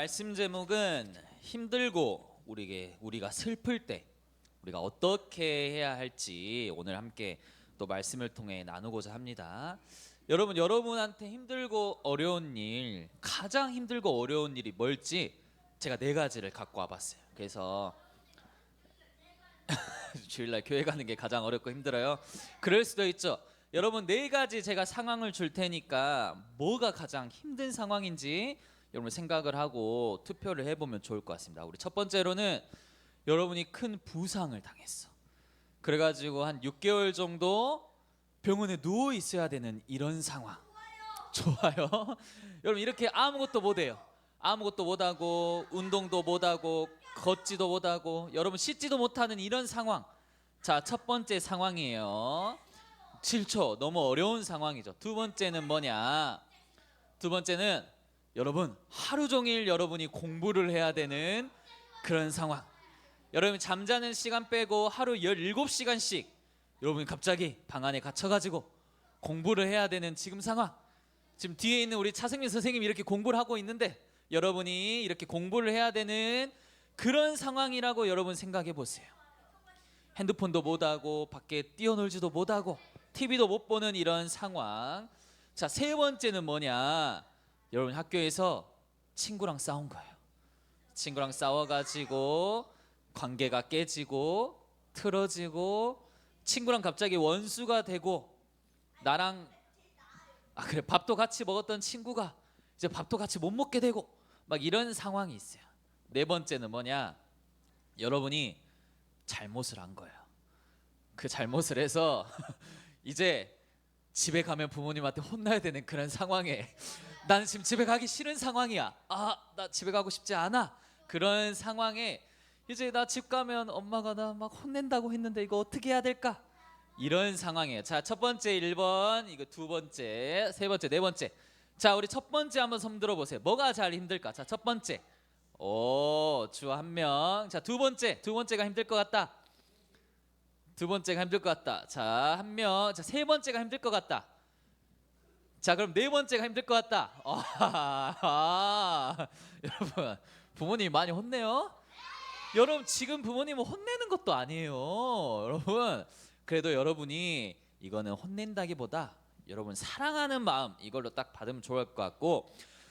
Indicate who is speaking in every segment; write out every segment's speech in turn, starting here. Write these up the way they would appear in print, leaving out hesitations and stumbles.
Speaker 1: 말씀 제목은 힘들고 우리가 슬플 때 우리가 어떻게 해야 할지 오늘 함께 또 말씀을 통해 나누고자 합니다. 여러분한테 힘들고 어려운 일, 가장 힘들고 어려운 일이 뭘지 제가 네 가지를 갖고 와봤어요. 그래서 주일날 교회 가는 게 가장 어렵고 힘들어요. 그럴 수도 있죠. 여러분 네 가지 제가 상황을 줄 테니까 뭐가 가장 힘든 상황인지 여러분 생각을 하고 투표를 해보면 좋을 것 같습니다. 우리 첫 번째로는 여러분이 큰 부상을 당했어. 그래가지고 한 6개월 정도 병원에 누워 있어야 되는 이런 상황. 좋아요. 여러분 이렇게 아무것도 못해요. 아무것도 못하고 운동도 못하고 걷지도 못하고 여러분 씻지도 못하는 이런 상황. 자, 첫 번째 상황이에요. 7초 너무 어려운 상황이죠. 두 번째는 뭐냐? 두 번째는 여러분 하루 종일 여러분이 공부를 해야 되는 그런 상황. 여러분 잠자는 시간 빼고 하루 17시간씩 여러분이 갑자기 방 안에 갇혀가지고 공부를 해야 되는 지금 상황. 지금 뒤에 있는 우리 차승민 선생님이 이렇게 공부를 하고 있는데 여러분이 이렇게 공부를 해야 되는 그런 상황이라고 여러분 생각해 보세요. 핸드폰도 못하고 밖에 뛰어놀지도 못하고 TV도 못 보는 이런 상황. 자, 세 번째는 뭐냐? 여러분 학교에서 친구랑 싸운 거예요. 친구랑 싸워가지고 관계가 깨지고 틀어지고 친구랑 갑자기 원수가 되고 나랑 그래 밥도 같이 먹었던 친구가 이제 밥도 같이 못 먹게 되고 막 이런 상황이 있어요. 네 번째는 뭐냐? 여러분이 잘못을 한 거예요. 그 잘못을 해서 이제 집에 가면 부모님한테 혼나야 되는 그런 상황에 나는 지금 집에 가기 싫은 상황이야. 나 집에 가고 싶지 않아. 그런 상황에 이제 나 집 가면 엄마가 나 막 혼낸다고 했는데 이거 어떻게 해야 될까? 이런 상황이에요. 자, 첫 번째 1번, 이거 두 번째, 세 번째, 네 번째. 자, 우리 첫 번째 한번 손 들어보세요. 뭐가 잘 힘들까? 자, 첫 번째. 주 한 명. 자, 두 번째가 힘들 것 같다. 두 번째가 힘들 것 같다. 자, 한 명. 자, 세 번째가 힘들 것 같다. 자, 그럼 네 번째가 힘들 것 같다. 여러분 부모님 많이 혼내요? 여러분 지금 부모님은 혼내는 것도 아니에요. 여러분 그래도 여러분이 이거는 혼낸다기보다 여러분 사랑하는 마음 이걸로 딱 받으면 좋을 것 같고,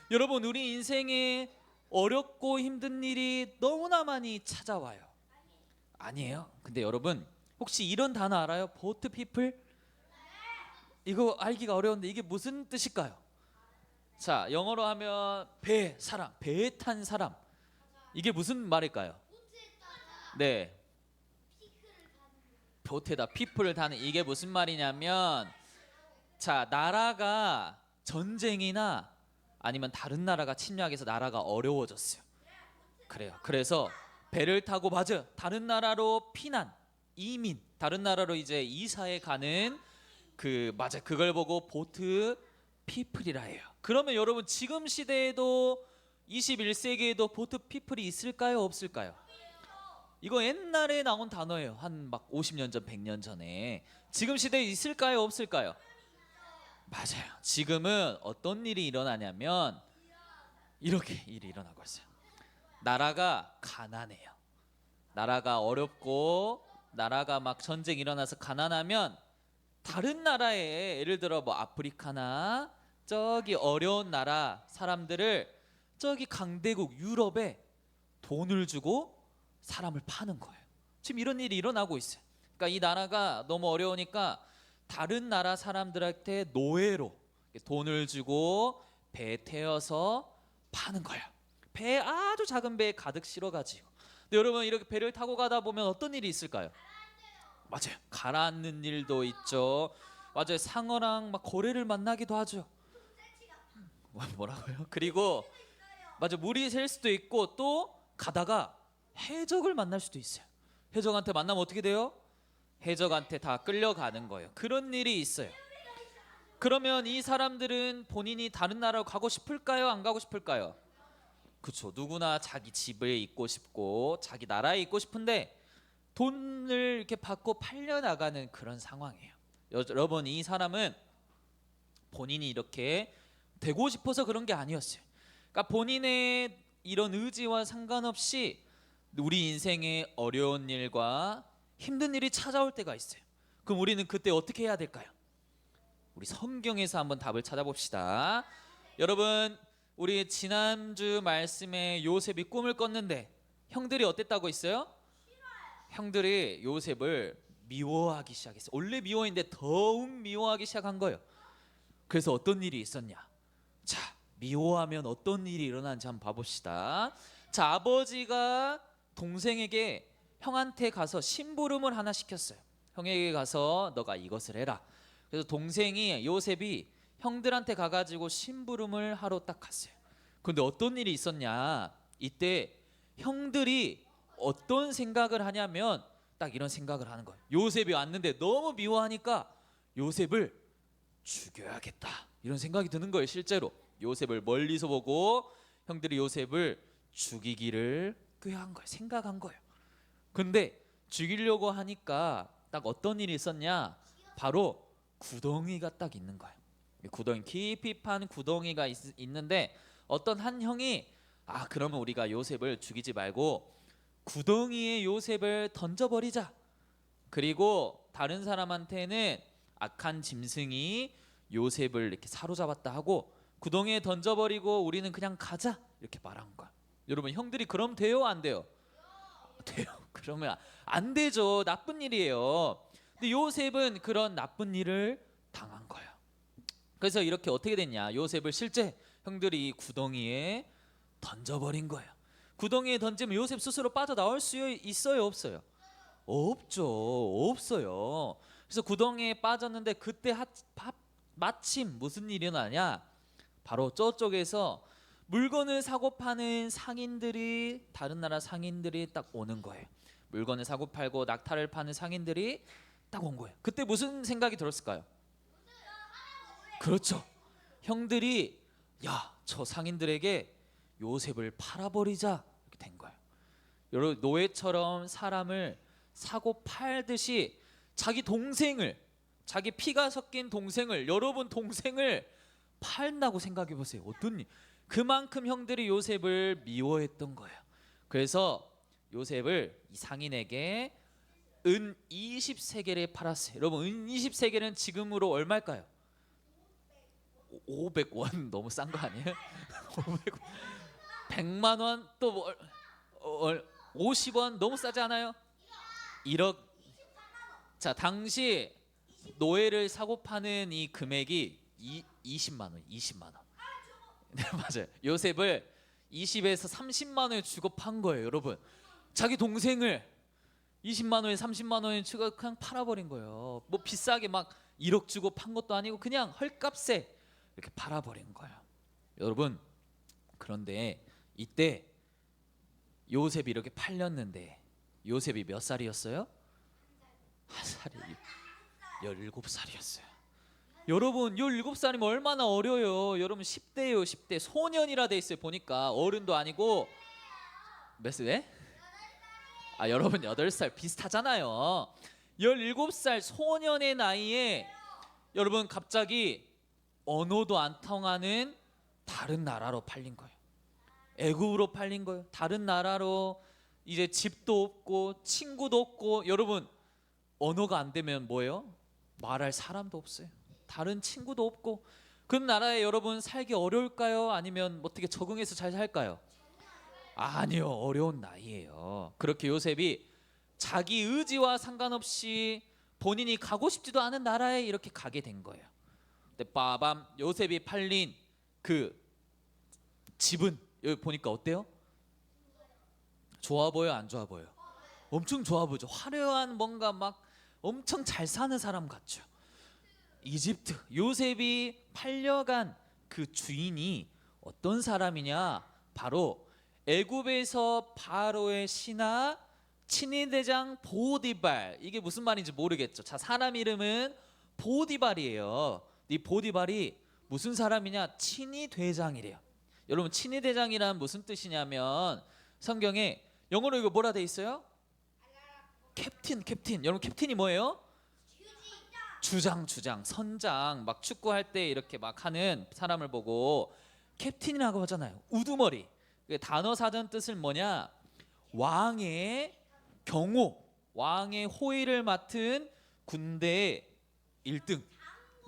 Speaker 1: 여러분 우리 인생에 어렵고 힘든 일이 너무나 많이 찾아와요. 아니에요? 근데 여러분 혹시 이런 단어 알아요? 보트 피플? 이거 알기가 어려운데 이게 무슨 뜻일까요? 자, 영어로 하면 배, 사람, 배에 탄 사람. 이게 무슨 말일까요? 네, 보트에다 피플을 다는 이게 무슨 말이냐면, 자, 나라가 전쟁이나 아니면 다른 나라가 침략해서 나라가 어려워졌어요. 그래요. 그래서 배를 타고 맞아 다른 나라로 피난, 이민, 다른 나라로 이제 이사해 가는 맞아 그걸 보고 보트 피플이라 해요. 그러면 여러분 지금 시대에도 21세기에도 보트 피플이 있을까요? 없을까요? 이거 옛날에 나온 단어예요. 한 막 50년 전, 100년 전에. 지금 시대에 있을까요? 없을까요? 맞아요. 지금은 어떤 일이 일어나냐면 이렇게 일이 일어나고 있어요. 나라가 가난해요. 나라가 어렵고 나라가 막 전쟁 일어나서 가난하면 다른 나라에 예를 들어 뭐 아프리카나 저기 어려운 나라 사람들을 저기 강대국 유럽에 돈을 주고 사람을 파는 거예요. 지금 이런 일이 일어나고 있어요. 그러니까 이 나라가 너무 어려우니까 다른 나라 사람들한테 노예로 돈을 주고 배에 태워서 파는 거예요. 배에 아주 작은 배에 가득 실어가지고. 근데 여러분 이렇게 배를 타고 가다 보면 어떤 일이 있을까요? 맞아요. 가라앉는 일도 있죠. 맞아요. 상어랑 막 고래를 만나기도 하죠. 뭐라고요? 그리고 맞아 물이 셀 수도 있고 또 가다가 해적을 만날 수도 있어요. 해적한테 만나면 어떻게 돼요? 해적한테 다 끌려가는 거예요. 그런 일이 있어요. 그러면 이 사람들은 본인이 다른 나라로 가고 싶을까요? 안 가고 싶을까요? 그렇죠. 누구나 자기 집에 있고 싶고 자기 나라에 있고 싶은데 돈을 이렇게 받고 팔려나가는 그런 상황이에요. 여러분 이 사람은 본인이 이렇게 되고 싶어서 그런 게 아니었어요. 그러니까 본인의 이런 의지와 상관없이 우리 인생에 어려운 일과 힘든 일이 찾아올 때가 있어요. 그럼 우리는 그때 어떻게 해야 될까요? 우리 성경에서 한번 답을 찾아봅시다. 여러분, 우리 지난주 말씀에 요셉이 꿈을 꿨는데 형들이 어땠다고 했어요? 형들이 요셉을 미워하기 시작했어요. 원래 미워했는데 더욱 미워하기 시작한 거예요. 그래서 어떤 일이 있었냐? 자, 미워하면 어떤 일이 일어나는지 한번 봐봅시다. 자, 아버지가 동생에게 형한테 가서 심부름을 하나 시켰어요. 형에게 가서 너가 이것을 해라. 그래서 동생이 요셉이 형들한테 가가지고 심부름을 하러 딱 갔어요. 근데 어떤 일이 있었냐? 이때 형들이 어떤 생각을 하냐면 딱 이런 생각을 하는 거예요. 요셉이 왔는데 너무 미워하니까 요셉을 죽여야겠다, 이런 생각이 드는 거예요. 실제로 요셉을 멀리서 보고 형들이 요셉을 죽이기를 꾀한 거예요. 생각한 거예요. 근데 죽이려고 하니까 딱 어떤 일이 있었냐? 바로 구덩이가 딱 있는 거예요. 구덩이, 깊이 판 구덩이가 있는데 어떤 한 형이 그러면 우리가 요셉을 죽이지 말고 구덩이에 요셉을 던져버리자. 그리고 다른 사람한테는 악한 짐승이 요셉을 이렇게 사로잡았다 하고 구덩이에 던져버리고 우리는 그냥 가자, 이렇게 말한 거야. 여러분, 형들이 그럼 돼요, 안 돼요? 돼요. 그러면 안 되죠. 나쁜 일이에요. 근데 요셉은 그런 나쁜 일을 당한 거예요. 그래서 이렇게 어떻게 됐냐? 요셉을 실제 형들이 구덩이에 던져버린 거예요. 구덩이에 던지면 요셉 스스로 빠져나올 수 있어요, 없어요? 없죠. 없어요. 그래서 구덩이에 빠졌는데 그때 마침 무슨 일이 일어나냐? 바로 저쪽에서 물건을 사고 파는 상인들이, 다른 나라 상인들이 딱 오는 거예요. 물건을 사고 팔고 낙타를 파는 상인들이 딱 온 거예요. 그때 무슨 생각이 들었을까요? 그렇죠. 형들이 저 상인들에게 요셉을 팔아버리자, 이렇게 된 거예요. 여러분, 노예처럼 사람을 사고 팔듯이 자기 동생을, 자기 피가 섞인 동생을, 여러분 동생을 팔다고 생각해 보세요. 어떤 일? 그만큼 형들이 요셉을 미워했던 거예요. 그래서 요셉을 이 상인에게 은 20세겔에 팔았어요. 여러분, 은 20세겔은 지금으로 얼마일까요? 500원 너무 싼 거 아니에요? 500원. 100만 원, 또 뭐, 50원 너무 싸지 않아요? 1억. 자, 당시 노예를 사고 파는 이 금액이 20만 원, 20만 원. 네, 맞아요. 요셉을 20에서 30만 원에 주고 판 거예요, 여러분. 자기 동생을 20만 원에 30만 원에 주고 그냥 팔아버린 거예요. 뭐 비싸게 막 1억 주고 판 것도 아니고 그냥 헐값에 이렇게 팔아버린 거예요. 여러분, 그런데 이때 요셉이 이렇게 팔렸는데 요셉이 몇 살이었어요? 한 살이 17살이었어요. 여러분, 17살이면 얼마나 어려요. 여러분 10대예요. 10대. 소년이라 돼 있어요. 보니까 어른도 아니고. 몇 살? 여러분 8살 비슷하잖아요. 17살 소년의 나이에 여러분 갑자기 언어도 안 통하는 다른 나라로 팔린 거예요. 애굽으로 팔린 거예요. 다른 나라로. 이제 집도 없고 친구도 없고. 여러분, 언어가 안 되면 뭐예요? 말할 사람도 없어요. 다른 친구도 없고. 그 나라에 여러분 살기 어려울까요? 아니면 어떻게 적응해서 잘 살까요? 아니요, 어려운 나이예요. 그렇게 요셉이 자기 의지와 상관없이 본인이 가고 싶지도 않은 나라에 이렇게 가게 된 거예요. 근데 빠밤, 요셉이 팔린 그 집은 여기 보니까 어때요? 좋아 보여, 안 좋아 보여? 엄청 좋아 보죠. 화려한 뭔가 막 엄청 잘 사는 사람 같죠. 이집트, 요셉이 팔려간 그 주인이 어떤 사람이냐? 바로 애굽에서 바로의 신하 친위대장 보디발. 이게 무슨 말인지 모르겠죠. 자, 사람 이름은 보디발이에요. 이 보디발이 무슨 사람이냐? 친위대장이래요. 여러분, 친위대장이란 무슨 뜻이냐면 성경에 영어로 이거 뭐라 돼 있어요? 캡틴. 여러분, 캡틴이 뭐예요? 주장, 선장. 막 축구할 때 이렇게 막 하는 사람을 보고 캡틴이라고 하잖아요. 우두머리. 단어 사전 뜻은 뭐냐? 왕의 경호, 왕의 호위를 맡은 군대의 1등.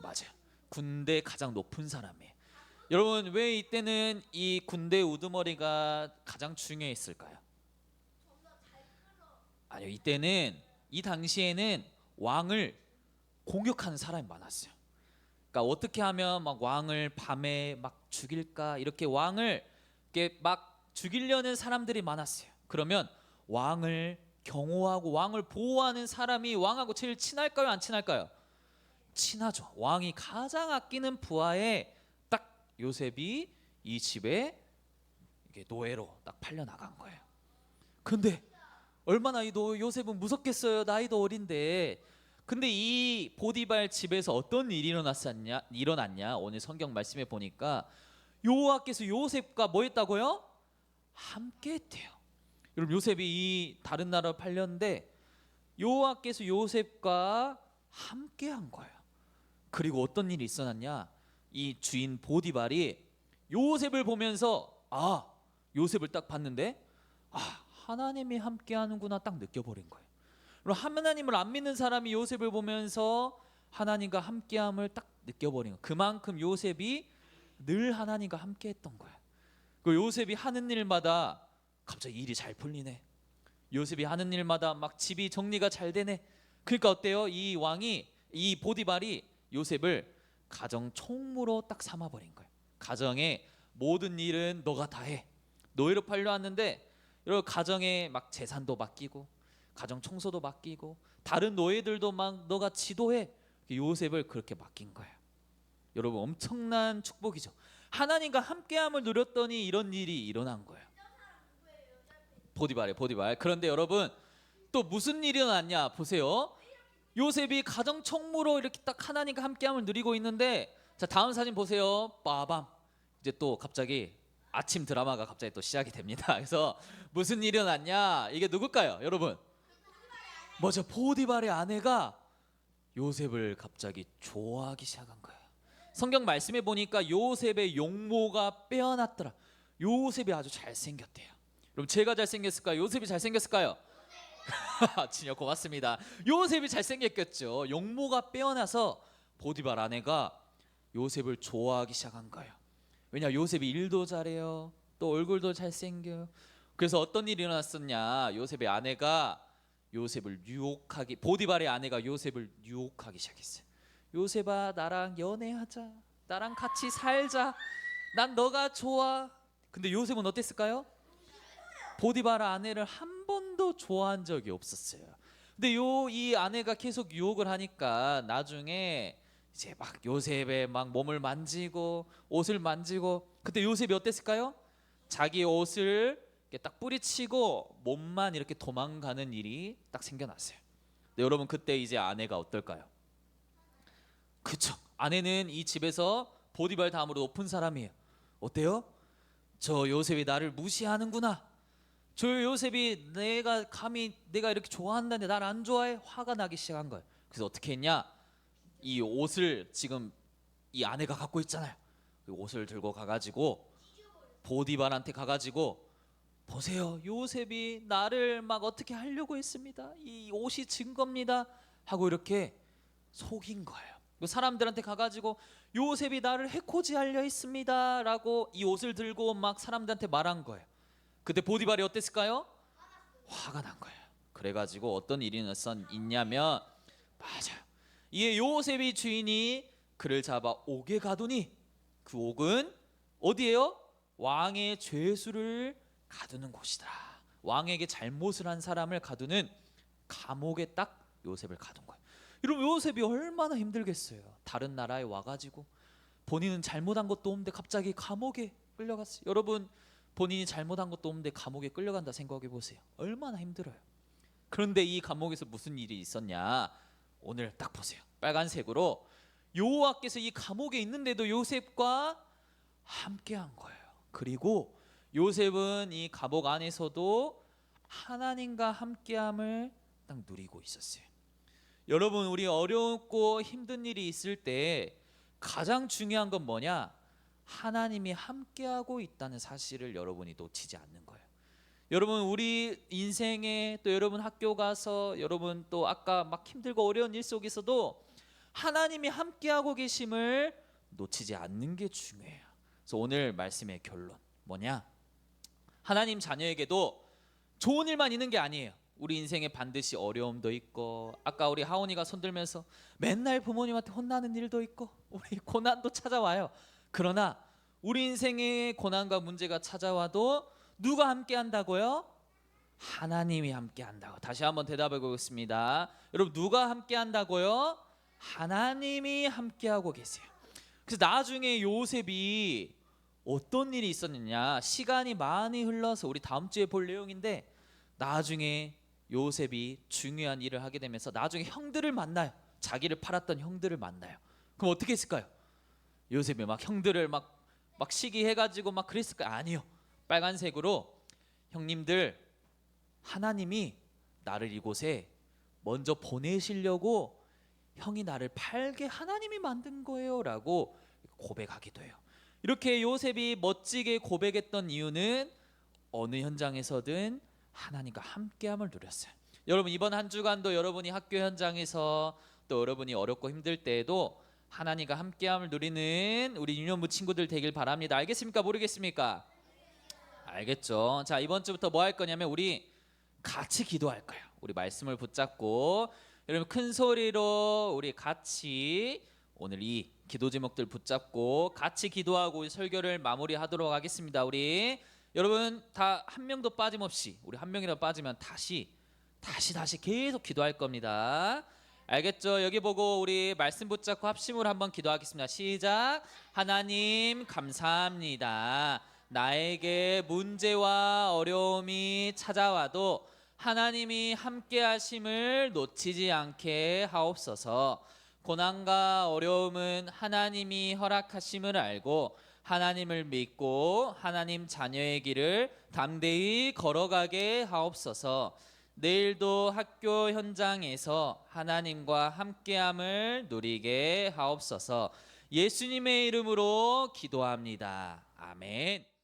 Speaker 1: 맞아요. 군대 가장 높은 사람이에요. 여러분, 왜 이때는 이 군대 우두머리가 가장 중요했을까요? 아니요, 이때는 이 당시에는 왕을 공격하는 사람이 많았어요. 그러니까 어떻게 하면 막 왕을 밤에 막 죽일까, 이렇게 왕을 이렇게 막 죽이려는 사람들이 많았어요. 그러면 왕을 경호하고 왕을 보호하는 사람이 왕하고 제일 친할까요, 안 친할까요? 친하죠. 왕이 가장 아끼는 부하에 딱 요셉이 이 집에 이게 노예로 딱 팔려 나간 거예요. 근데 얼마나 이 요셉은 무섭겠어요. 나이도 어린데. 근데 이 보디발 집에서 어떤 일이 일어났냐? 오늘 성경 말씀에 보니까 여호와께서 요셉과 뭐 했다고요? 함께 했대요. 여러분, 요셉이 이 다른 나라로 팔렸는데 여호와께서 요셉과 함께 한 거예요. 그리고 어떤 일이 있었냐? 이 주인 보디발이 요셉을 보면서 요셉을 딱 봤는데 하나님이 함께 하는구나 딱 느껴버린 거예요. 그럼 하나님을 안 믿는 사람이 요셉을 보면서 하나님과 함께함을 딱 느껴버린 거예요. 그만큼 요셉이 늘 하나님과 함께했던 거예요. 그 요셉이 하는 일마다 갑자기 일이 잘 풀리네. 요셉이 하는 일마다 막 집이 정리가 잘 되네. 그러니까 어때요? 이 왕이, 이 보디발이 요셉을 가정 총무로 딱 삼아버린 거예요. 가정의 모든 일은 너가 다 해. 노예로 팔려왔는데 여러분, 가정에 막 재산도 맡기고 가정 청소도 맡기고 다른 노예들도 막 너가 지도해. 요셉을 그렇게 맡긴 거예요. 여러분, 엄청난 축복이죠. 하나님과 함께함을 누렸더니 이런 일이 일어난 거예요. 보디발. 그런데 여러분, 또 무슨 일이 일어났냐 보세요. 요셉이 가정 총무로 이렇게 딱 하나님과 함께함을 누리고 있는데, 자, 다음 사진 보세요. 빠밤. 이제 또 갑자기 아침 드라마가 갑자기 또 시작이 됩니다. 그래서 무슨 일이 일어났냐? 이게 누굴까요, 여러분? 맞아, 보디발의 아내가 요셉을 갑자기 좋아하기 시작한 거예요. 성경 말씀에 보니까 요셉의 용모가 빼어났더라. 요셉이 아주 잘생겼대요. 그럼 제가 잘생겼을까요? 요셉이 잘생겼을까요? 진짜 고맙습니다. 요셉이 잘생겼겠죠. 용모가 빼어나서 보디발 아내가 요셉을 좋아하기 시작한 거예요. 왜냐, 요셉이 일도 잘해요. 또 얼굴도 잘생겨요. 그래서 어떤 일이 일어났었냐? 요셉의 아내가 요셉을 유혹하기, 보디발의 아내가 요셉을 유혹하기 시작했어요. 요셉아, 나랑 연애하자. 나랑 같이 살자. 난 너가 좋아. 근데 요셉은 어땠을까요? 보디발 아내를 한 번도 좋아한 적이 없었어요. 근데 이 아내가 계속 유혹을 하니까 나중에 이제 막 요셉의 막 몸을 만지고 옷을 만지고, 그때 요셉이 어땠을까요? 자기 옷을 이렇게 딱 뿌리치고 몸만 이렇게 도망가는 일이 딱 생겨났어요. 근데 여러분, 그때 이제 아내가 어떨까요? 그쵸? 아내는 이 집에서 보디발 다음으로 높은 사람이에요. 어때요? 저 요셉이 나를 무시하는구나. 저 요셉이 내가 이렇게 좋아한다는데 나를 안 좋아해? 화가 나기 시작한 거예요. 그래서 어떻게 했냐? 이 옷을 지금 이 아내가 갖고 있잖아요. 그 옷을 들고 가가지고 보디발한테 가가지고, 보세요, 요셉이 나를 막 어떻게 하려고 했습니다. 이 옷이 증거입니다. 하고 이렇게 속인 거예요. 사람들한테 가가지고 요셉이 나를 해코지하려 했습니다 라고 이 옷을 들고 막 사람들한테 말한 거예요. 그때 보디발이 어땠을까요? 화가 난 거예요. 그래가지고 어떤 일이 있냐면, 맞아요, 이에 요셉의 주인이 그를 잡아 옥에 가두니, 그 옥은 어디예요? 왕의 죄수를 가두는 곳이다. 왕에게 잘못을 한 사람을 가두는 감옥에 딱 요셉을 가둔 거예요. 여러분, 요셉이 얼마나 힘들겠어요. 다른 나라에 와가지고 본인은 잘못한 것도 없는데 갑자기 감옥에 끌려갔어요. 여러분, 본인이 잘못한 것도 없는데 감옥에 끌려간다 생각해 보세요. 얼마나 힘들어요. 그런데 이 감옥에서 무슨 일이 있었냐? 오늘 딱 보세요. 빨간색으로 여호와께서 이 감옥에 있는데도 요셉과 함께한 거예요. 그리고 요셉은 이 감옥 안에서도 하나님과 함께함을 딱 누리고 있었어요. 여러분, 우리 어렵고 힘든 일이 있을 때 가장 중요한 건 뭐냐? 하나님이 함께하고 있다는 사실을 여러분이 놓치지 않는 거예요. 여러분 우리 인생에 또 여러분 학교 가서 여러분 또 아까 막 힘들고 어려운 일 속에서도 하나님이 함께하고 계심을 놓치지 않는 게 중요해요. 그래서 오늘 말씀의 결론 뭐냐? 하나님 자녀에게도 좋은 일만 있는 게 아니에요. 우리 인생에 반드시 어려움도 있고 아까 우리 하온이가 손들면서 맨날 부모님한테 혼나는 일도 있고 우리 고난도 찾아와요. 그러나 우리 인생에 고난과 문제가 찾아와도 누가 함께 한다고요? 하나님이 함께 한다고. 다시 한번 대답해 보겠습니다. 여러분 누가 함께 한다고요? 하나님이 함께 하고 계세요. 그래서 나중에 요셉이 어떤 일이 있었느냐, 시간이 많이 흘러서 우리 다음 주에 볼 내용인데 나중에 요셉이 중요한 일을 하게 되면서 나중에 형들을 만나요. 자기를 팔았던 형들을 만나요. 그럼 어떻게 했을까요? 요셉이 막 형들을 막 시기해가지고 막 그랬을까요? 아니요. 빨간색으로 형님들 하나님이 나를 이곳에 먼저 보내시려고 형이 나를 팔게 하나님이 만든 거예요 라고 고백하기도 해요. 이렇게 요셉이 멋지게 고백했던 이유는 어느 현장에서든 하나님과 함께함을 누렸어요. 여러분 이번 한 주간도 여러분이 학교 현장에서 또 여러분이 어렵고 힘들 때에도 하나님과 함께함을 누리는 우리 유년부 친구들 되길 바랍니다. 알겠습니까? 모르겠습니까? 알겠죠. 자, 이번 주부터 뭐 할 거냐면 우리 같이 기도할 거예요. 우리 말씀을 붙잡고 여러분 큰 소리로 우리 같이 오늘 이 기도 제목들 붙잡고 같이 기도하고 설교를 마무리하도록 하겠습니다. 우리 여러분 다 한 명도 빠짐없이 우리 한 명이라도 빠지면 다시 계속 기도할 겁니다. 알겠죠? 여기 보고 우리 말씀 붙잡고 합심으로 한번 기도하겠습니다. 시작. 하나님 감사합니다. 나에게 문제와 어려움이 찾아와도 하나님이 함께 하심을 놓치지 않게 하옵소서. 고난과 어려움은 하나님이 허락하심을 알고 하나님을 믿고 하나님 자녀의 길을 담대히 걸어가게 하옵소서. 내일도 학교 현장에서 하나님과 함께함을 누리게 하옵소서. 예수님의 이름으로 기도합니다. 아멘.